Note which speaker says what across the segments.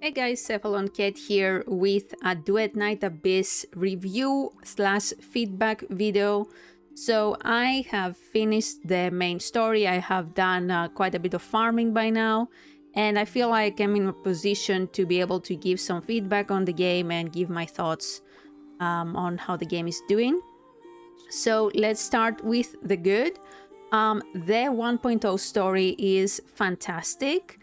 Speaker 1: Hey guys, CephalonKet here with a Duet Night Abyss review slash feedback video. So I have finished the main story. I have done quite a bit of farming by now, and I feel like I'm in a position to be able to give some feedback on the game and give my thoughts on how the game is doing. So let's start with the good. The 1.0 story is fantastic.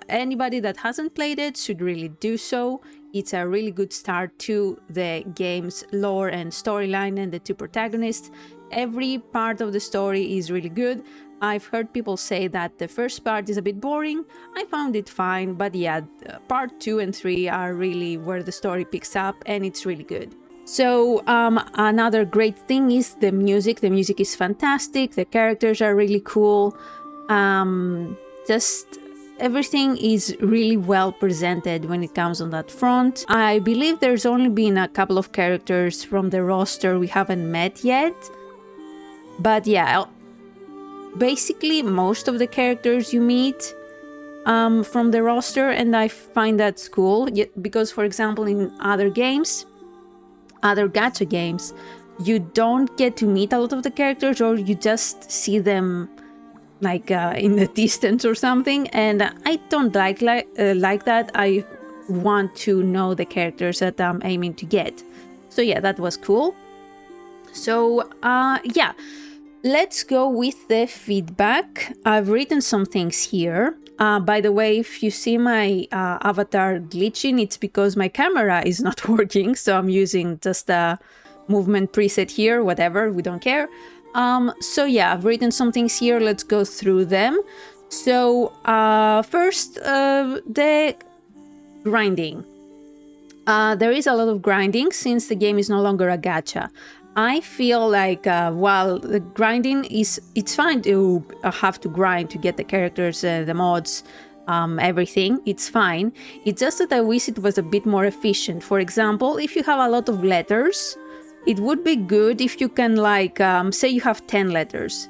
Speaker 1: Anybody that hasn't played it should really do so. It's a really good start to the game's lore and storyline and the two protagonists. Every part of the story is really good. I've heard people say that the first part is a bit boring. I found it fine, but yeah, part 2 and 3 are really where the story picks up and it's really good. So another great thing is the music. The music is fantastic. The characters are really cool. Just everything is really well presented when it comes on that front. I believe there's only been a couple of characters from the roster we haven't met yet. But yeah, basically most of the characters you meet from the roster, and I find that cool because, for example, in other games, other gacha games, you don't get to meet a lot of the characters, or you just see them like in the distance or something, and I don't like that. I want to know the characters that I'm aiming to get. So yeah, that was cool. So yeah, let's go with the feedback. I've written some things here. By the way, if you see my avatar glitching, it's because my camera is not working, so I'm using just a movement preset here, whatever, we don't care. So yeah, I've written some things here, let's go through them. So first, the grinding. There is a lot of grinding since the game is no longer a gacha. I feel like while the grinding it's fine to have to grind to get the characters, the mods, everything, it's fine. It's just that I wish it was a bit more efficient. For example, if you have a lot of letters, it would be good if you can, like, say you have 10 letters.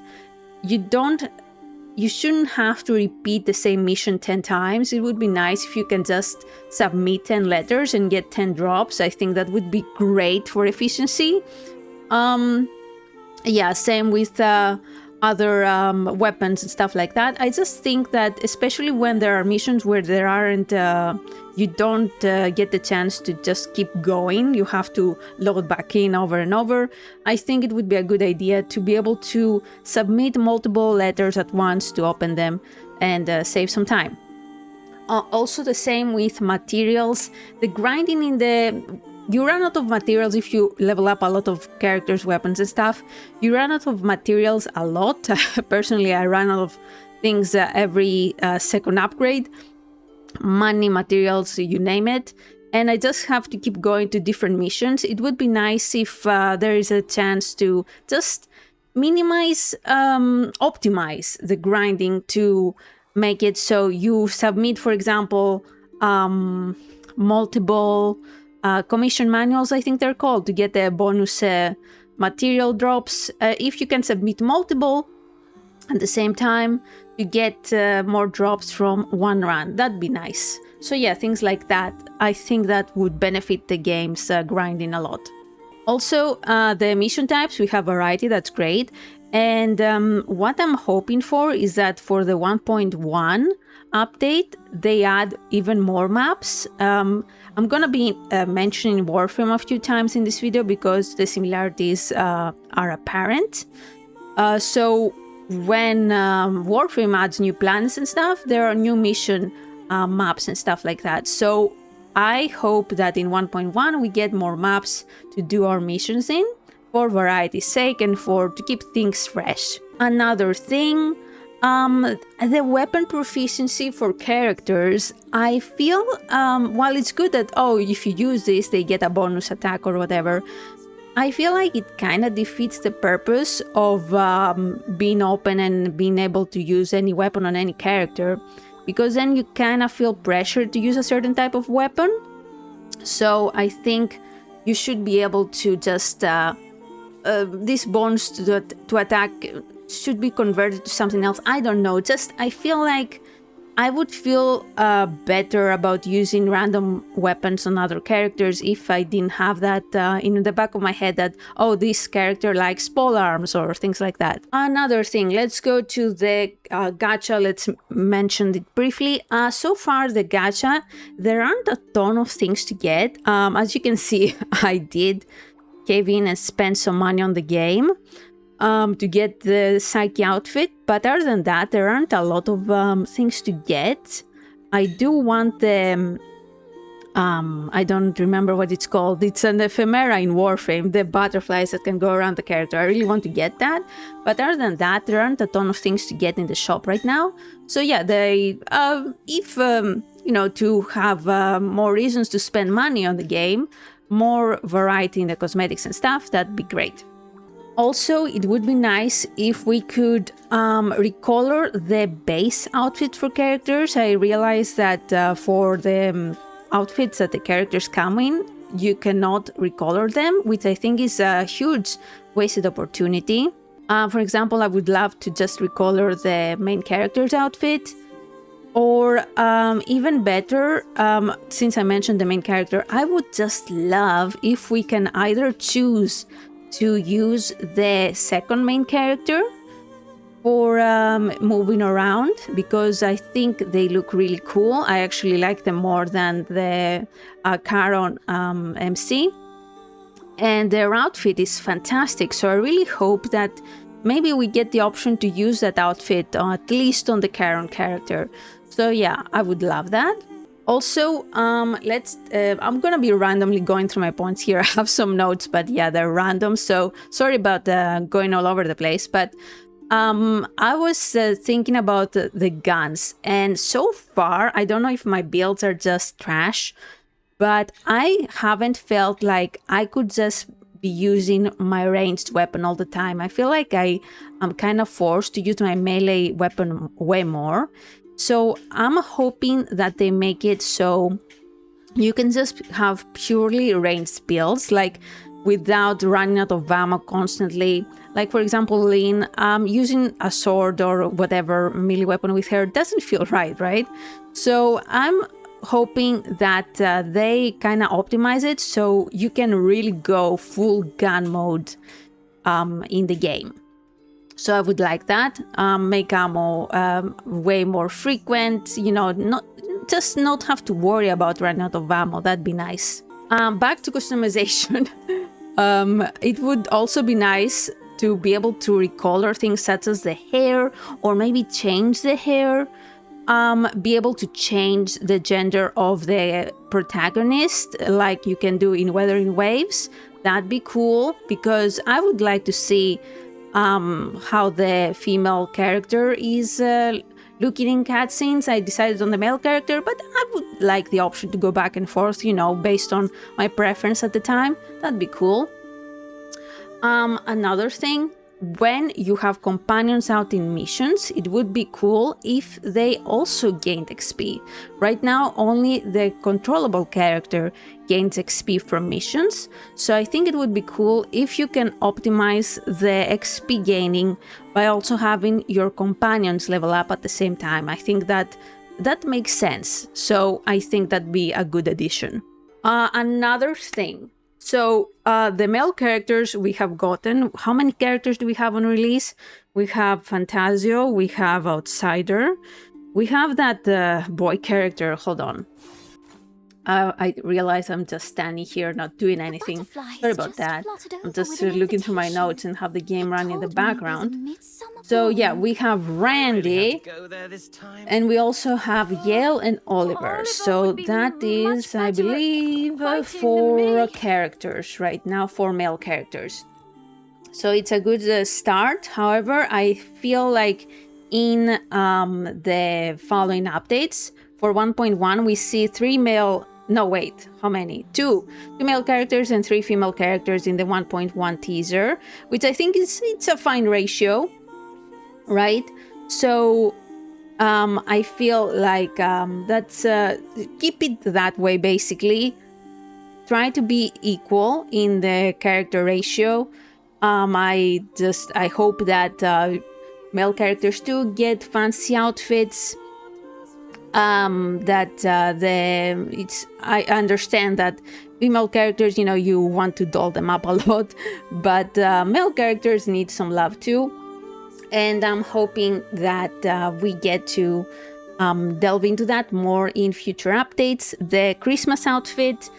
Speaker 1: You shouldn't have to repeat the same mission 10 times. It would be nice if you can just submit 10 letters and get 10 drops. I think that would be great for efficiency. Yeah, same with other weapons and stuff like that. I just think that, especially when there are missions where there aren't, you don't get the chance to just keep going, you have to load back in over and over. I think it would be a good idea to be able to submit multiple letters at once to open them and save some time. Also the same with materials. The grinding in the... You run out of materials if you level up a lot of characters, weapons and stuff. You run out of materials a lot. Personally, I run out of things every second upgrade. Money, materials, you name it. And I just have to keep going to different missions. It would be nice if there is a chance to just minimize, optimize the grinding to make it so you submit, for example, multiple... commission manuals, I think they're called, to get the bonus material drops. If you can submit multiple at the same time, you get more drops from one run. That'd be nice. So yeah, things like that. I think that would benefit the game's grinding a lot. Also, the mission types, we have variety, that's great. And what I'm hoping for is that for the 1.1 update, they add even more maps. I'm gonna be mentioning Warframe a few times in this video because the similarities are apparent. So when Warframe adds new planets and stuff, there are new mission maps and stuff like that. So I hope that in 1.1 we get more maps to do our missions in, for variety's sake and to keep things fresh. Another thing, the weapon proficiency for characters, I feel, while it's good that, oh, if you use this, they get a bonus attack or whatever, I feel like it kind of defeats the purpose of being open and being able to use any weapon on any character, because then you kind of feel pressured to use a certain type of weapon. So I think you should be able to just, this bonus to attack should be converted to something else. I don't know, just I feel like I would feel better about using random weapons on other characters if I didn't have that in the back of my head that, oh, this character likes pole arms or things like that. Another thing, let's go to the gacha. Let's mention it briefly. So far, the gacha, there aren't a ton of things to get. As you can see, I did cave in and spend some money on the game to get the Psyche outfit, but other than that, there aren't a lot of things to get. I do want the I don't remember what it's called. It's an ephemera in Warframe, the butterflies that can go around the character. I really want to get that, but other than that, there aren't a ton of things to get in the shop right now. So yeah, they if you know, to have more reasons to spend money on the game, more variety in the cosmetics and stuff, that'd be great. Also, it would be nice if we could recolor the base outfit for characters. I realized that for the outfits that the characters come in, you cannot recolor them, which I think is a huge wasted opportunity. For example, I would love to just recolor the main character's outfit. Or even better, since I mentioned the main character, I would just love if we can either choose to use the second main character for moving around, because I think they look really cool. I actually like them more than the Charon MC. And their outfit is fantastic, so I really hope that maybe we get the option to use that outfit, at least on the Charon character. So yeah, I would love that. Also, I'm gonna be randomly going through my points here. I have some notes, but yeah, they're random, so sorry about going all over the place. But I was thinking about the guns, and so far, I don't know if my builds are just trash, but I haven't felt like I could just be using my ranged weapon all the time. I feel like I'm kind of forced to use my melee weapon way more. So I'm hoping that they make it so you can just have purely ranged builds, like without running out of ammo constantly. Like, for example, Lynn, using a sword or whatever melee weapon with her doesn't feel right? So I'm hoping that they kind of optimize it so you can really go full gun mode in the game. So I would like that. Make ammo way more frequent, you know, not have to worry about running out of ammo. That'd be nice. Back to customization. It would also be nice to be able to recolor things such as the hair, or maybe change the hair. Be able to change the gender of the protagonist, like you can do in Wuthering Waves. That'd be cool, because I would like to see how the female character is looking in cutscenes. I decided on the male character, but I would like the option to go back and forth, you know, based on my preference at the time. That'd be cool. Another thing, when you have companions out in missions, it would be cool if they also gained XP. Right now, only the controllable character gains XP from missions, so I think it would be cool if you can optimize the XP gaining by also having your companions level up at the same time. I think that makes sense, so I think that'd be a good addition. Another thing. So the male characters we have gotten, how many characters do we have on release? We have Fantasio, we have Outsider, we have that boy character, hold on. I realize I'm just standing here not doing anything. Sorry about that. I'm just looking through my notes and have the game run in the background. So yeah, we have Randy, and we also have Yale and Oliver. So that is, I believe, 4 characters right now, 4 male characters. So it's a good start. However, I feel like in the following updates, for 1.1, we see 3 male... No, wait, how many? 2 male characters and 3 female characters in the 1.1 teaser, which I think it's a fine ratio, right? So I feel like that's keep it that way, basically. Try to be equal in the character ratio. I hope that male characters too get fancy outfits. I understand that female characters, you know, you want to doll them up a lot, but male characters need some love too. And I'm hoping that we get to delve into that more in future updates. The Christmas outfit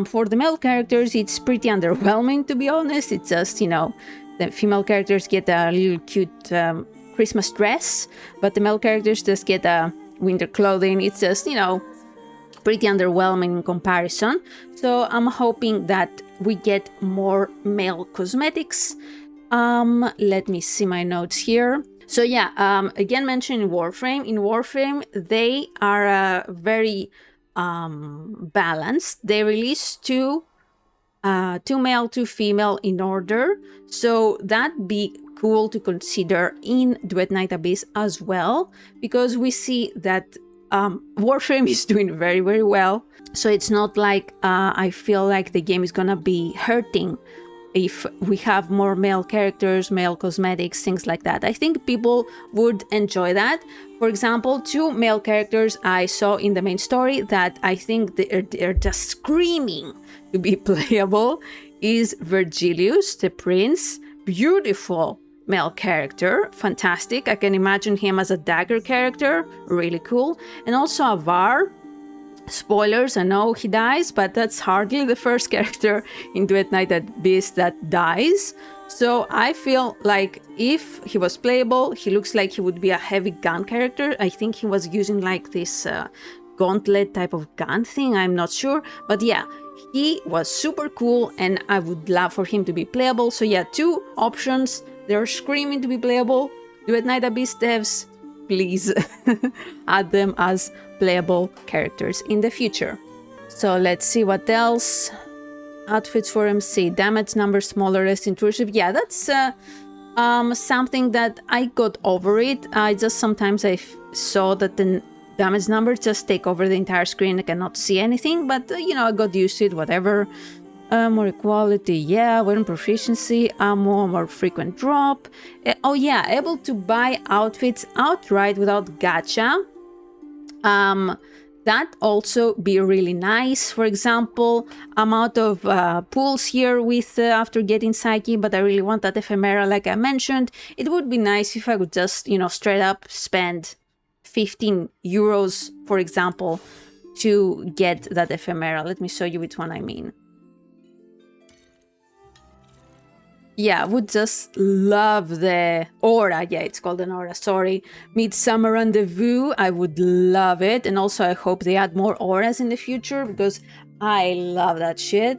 Speaker 1: for the male characters, it's pretty underwhelming, to be honest. It's just, you know, the female characters get a little cute Christmas dress, but the male characters just get a winter clothing. It's just, you know, pretty underwhelming in comparison. So I'm hoping that we get more male cosmetics. Let me see my notes here. So yeah, again mentioned in Warframe. In Warframe, they are very balanced. They release two male, two female in order. So that'd be cool to consider in Duet Night Abyss as well, because we see that Warframe is doing very, very well. So it's not like I feel like the game is gonna be hurting if we have more male characters, male cosmetics, things like that. I think people would enjoy that. For example, two male characters I saw in the main story that I think they're just screaming to be playable is Virgilius, the prince. Beautiful male character, fantastic. I can imagine him as a dagger character, really cool. And also Avar. Spoilers, I know he dies, but that's hardly the first character in Duet Night Abyss that dies. So I feel like if he was playable, he looks like he would be a heavy gun character. I think he was using like this gauntlet type of gun thing, I'm not sure. But yeah, he was super cool and I would love for him to be playable. So yeah, two options. They're screaming to be playable. Duet Night Abyss devs, please add them as playable characters in the future. So let's see what else. Outfits for MC, damage number smaller, less intrusive. Yeah, that's something that I got over it. I just sometimes I saw that the damage numbers just take over the entire screen. I cannot see anything, but you know, I got used to it, whatever. More equality, yeah, weapon proficiency, ammo, more frequent drop. Oh yeah, able to buy outfits outright without gacha. That also be really nice. For example, I'm out of pools here with after getting Psyche, but I really want that ephemera like I mentioned. It would be nice if I could just, you know, straight up spend 15 euros, for example, to get that ephemera. Let me show you which one I mean. Yeah, would just love the aura. Yeah, it's called an aura, sorry. Midsummer Rendezvous, I would love it. And also I hope they add more auras in the future because I love that shit.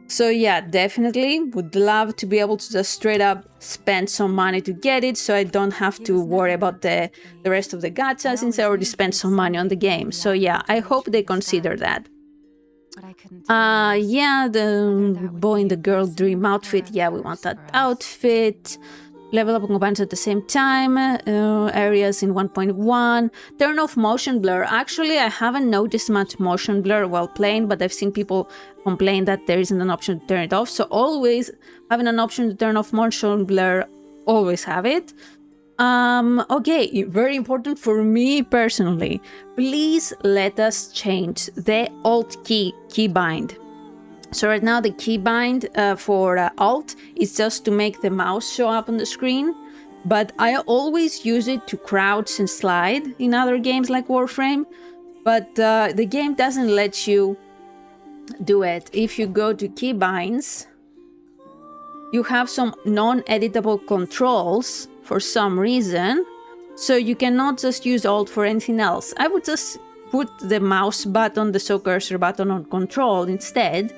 Speaker 1: So yeah, definitely would love to be able to just straight up spend some money to get it so I don't have to worry about the rest of the gacha since I already spent some money on the game. So yeah, I hope they consider that. Yeah, the boy in the girl dream outfit. Yeah, we want that outfit. Level up components at the same time. Areas in 1.1. Turn off motion blur. Actually, I haven't noticed much motion blur while playing, but I've seen people complain that there isn't an option to turn it off. So always having an option to turn off motion blur, always have it. Okay, very important for me personally. Please let us change the Alt keybind. So right now the keybind for Alt is just to make the mouse show up on the screen, but I always use it to crouch and slide in other games like Warframe, but the game doesn't let you do it. If you go to keybinds, you have some non-editable controls for some reason, so you cannot just use Alt for anything else. I would just put the mouse button, the show cursor button on control instead.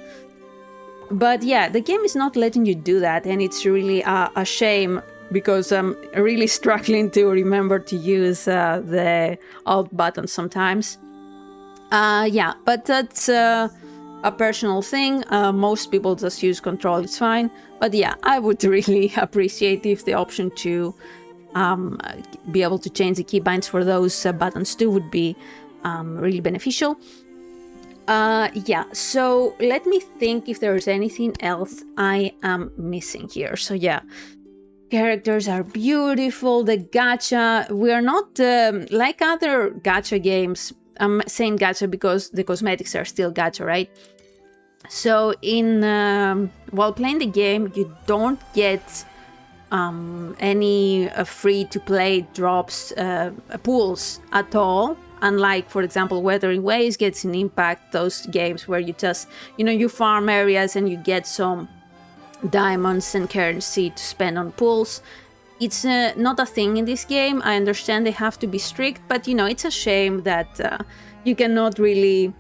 Speaker 1: But yeah, the game is not letting you do that, and it's really a shame because I'm really struggling to remember to use the Alt button sometimes. Yeah, but that's a personal thing. Most people just use control, it's fine. But yeah, I would really appreciate if the option to be able to change the keybinds for those buttons too would be really beneficial. Yeah, so let me think if there's anything else I am missing here. So yeah, characters are beautiful. The gacha, we are not like other gacha games. I'm saying gacha because the cosmetics are still gacha, right? So while playing the game, you don't get any free-to-play drops, pools at all. Unlike, for example, Wuthering Waves gets an impact, those games where you just, you farm areas and you get some diamonds and currency to spend on pools. It's not a thing in this game. I understand they have to be strict, but it's a shame that you cannot really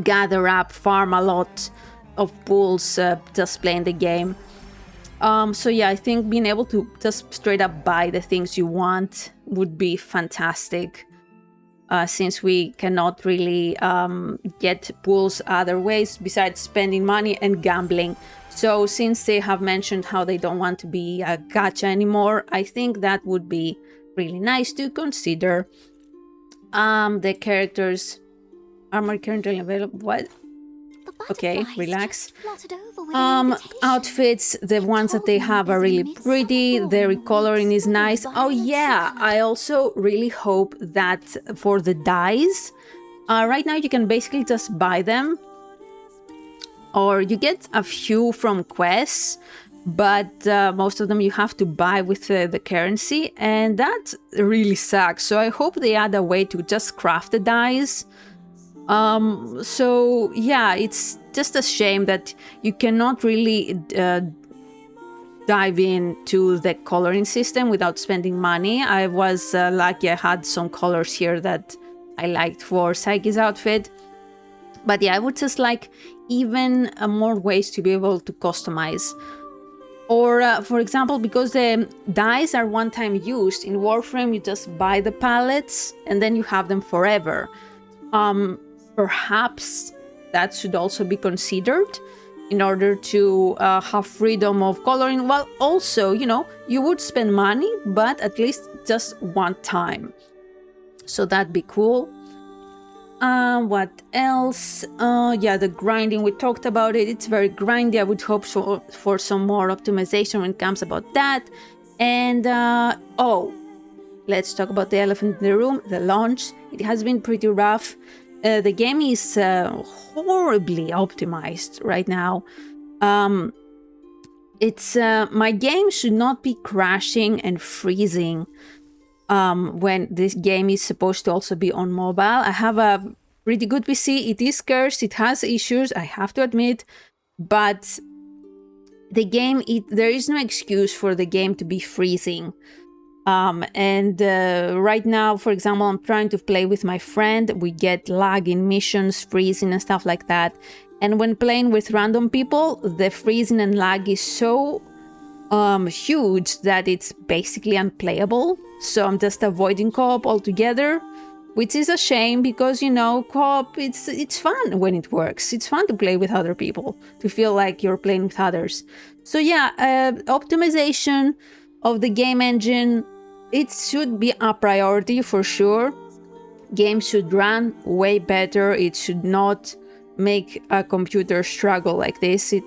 Speaker 1: gather up, farm a lot of pools just playing the game. So yeah, I think being able to just straight up buy the things you want would be fantastic. Since we cannot really get pools other ways besides spending money and gambling. So since they have mentioned how they don't want to be a gacha anymore, I think that would be really nice to consider. The characters are currently available. What? Okay, relax. Outfits, the ones that they have are really pretty. The recoloring is nice. Oh yeah, I also really hope that for the dyes, right now you can basically just buy them, or you get a few from quests, but most of them you have to buy with the currency, and that really sucks. So I hope they add a way to just craft the dyes. So yeah, it's just a shame that you cannot really dive into the coloring system without spending money. I was lucky I had some colors here that I liked for Psyche's outfit. But yeah, I would just like even more ways to be able to customize. Or for example, because the dyes are one-time used, in Warframe you just buy the palettes and then you have them forever. Perhaps that should also be considered in order to have freedom of coloring. Well, also, you would spend money, but at least just one time. So that'd be cool. What else? Yeah, the grinding, we talked about it. It's very grindy. I would hope for some more optimization when it comes about that. And, let's talk about the elephant in the room, the launch. It has been pretty rough. The game is horribly optimized right now. My game should not be crashing and freezing when this game is supposed to also be on mobile. I have a pretty good PC. It is cursed. It has issues, I have to admit. But the game, there is no excuse for the game to be freezing. Right now, for example, I'm trying to play with my friend. We get lag in missions, freezing and stuff like that. And when playing with random people, the freezing and lag is so huge that it's basically unplayable. So I'm just avoiding co-op altogether, which is a shame because, co-op, it's fun when it works. It's fun to play with other people, to feel like you're playing with others. So yeah, optimization of the game engine, it should be a priority for sure. Games should run way better. It should not make a computer struggle like this. It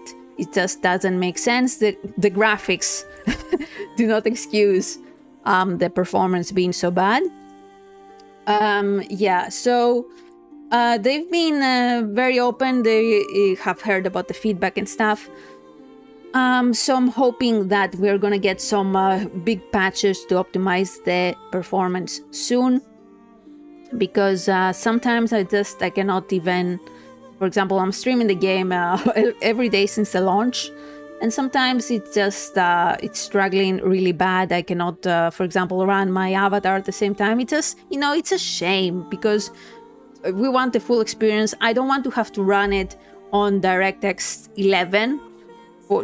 Speaker 1: just doesn't make sense. The graphics do not excuse the performance being so bad. Yeah, so they've been very open. They have heard about the feedback and stuff. So I'm hoping that we're gonna get some big patches to optimize the performance soon, because sometimes I cannot even, for example, I'm streaming the game every day since the launch, and sometimes it's just it's struggling really bad. I cannot, for example, run my avatar at the same time. It's just, it's a shame because we want the full experience. I don't want to have to run it on DirectX 11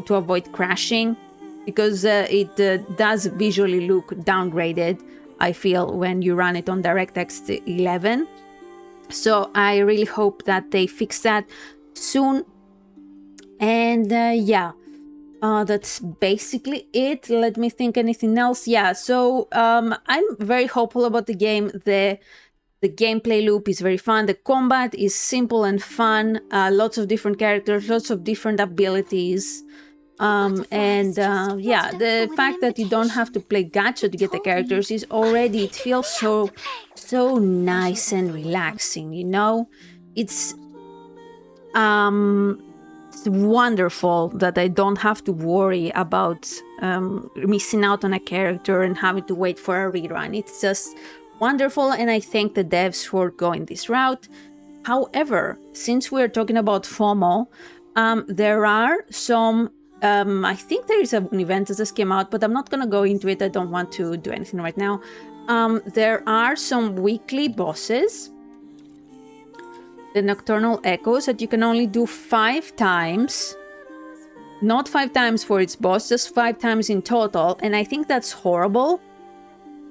Speaker 1: to avoid crashing, because it does visually look downgraded, I feel, when you run it on DirectX 11. So I really hope that they fix that soon. And yeah, that's basically it. Let me think anything else. Yeah, so I'm very hopeful about the game. The gameplay loop is very fun. The combat is simple and fun. Lots of different characters, lots of different abilities. Yeah, the fact that you don't have to play gacha to get the characters is already, it feels so nice and relaxing, you know. It's it's wonderful that I don't have to worry about missing out on a character and having to wait for a rerun. It's just wonderful, and I thank the devs for going this route. However, since we're talking about FOMO, there are some. I think there is an event that just came out, but I'm not going to go into it. I don't want to do anything right now. There are some weekly bosses, the Nocturnal Echoes, that you can only do 5 times. Not 5 times for its boss, just 5 times in total. And I think that's horrible.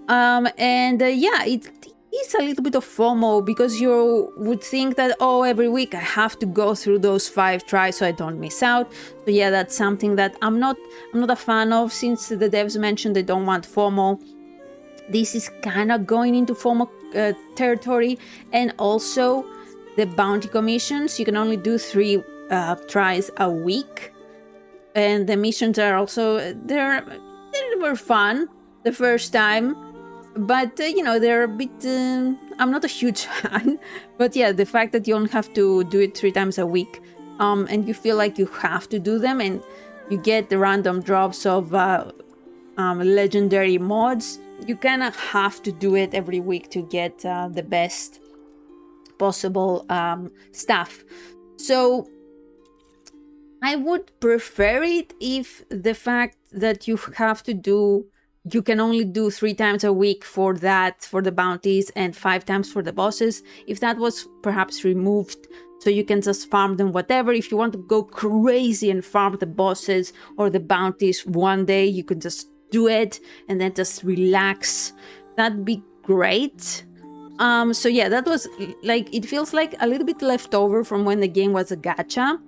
Speaker 1: Yeah, it is a little bit of FOMO, because you would think that, oh, every week I have to go through those 5 tries so I don't miss out. So yeah, that's something that I'm not a fan of, since the devs mentioned they don't want FOMO. This is kind of going into FOMO territory. And also the bounty commissions, you can only do 3 tries a week. And the missions are also, they were fun the first time, but you know, they're a bit, I'm not a huge fan. But yeah, the fact that you only have to do it 3 times a week, and you feel like you have to do them, and you get the random drops of legendary mods, you kind of have to do it every week to get the best possible stuff. So I would prefer it if the fact that you can only do 3 times a week for the bounties, and 5 times for the bosses, if that was perhaps removed, so you can just farm them whatever. If you want to go crazy and farm the bosses or the bounties one day, you can just do it and then just relax. That'd be great. So yeah, that was like, it feels like a little bit left over from when the game was a gacha.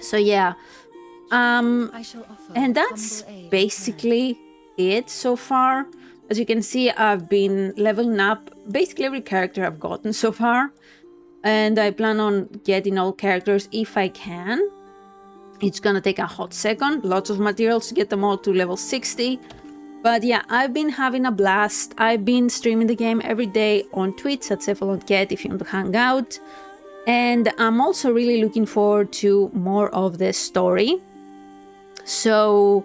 Speaker 1: So yeah, and that's basically it so far. As you can see, I've been leveling up basically every character I've gotten so far, and I plan on getting all characters if I can. It's gonna take a hot second, lots of materials to get them all to level 60. But yeah, I've been having a blast. I've been streaming the game every day on Twitch at CephalonKet if you want to hang out. And I'm also really looking forward to more of the story. So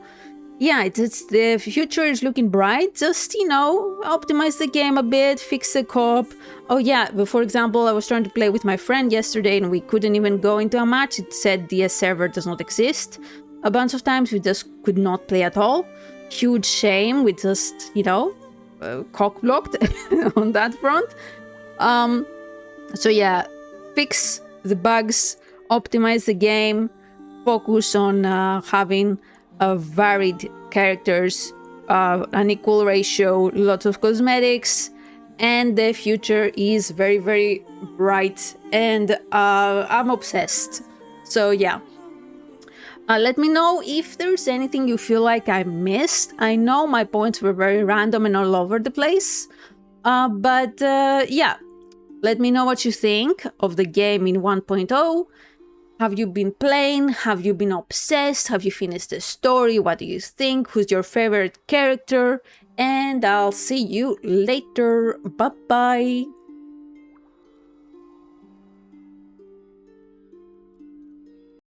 Speaker 1: yeah, the future is looking bright. Just, you know, optimize the game a bit, fix the co-op. Oh yeah, but for example, I was trying to play with my friend yesterday and we couldn't even go into a match. It said the server does not exist. A bunch of times we just could not play at all. Huge shame. We just, you know, cock-blocked on that front. So yeah, fix the bugs, optimize the game, focus on having varied characters, an equal ratio, lots of cosmetics, and the future is very, very bright, and I'm obsessed. So yeah. Let me know if there's anything you feel like I missed. I know my points were very random and all over the place. But yeah, let me know what you think of the game in 1.0. Have you been playing? Have you been obsessed? Have you finished the story? What do you think? Who's your favorite character? And I'll see you later. Bye-bye.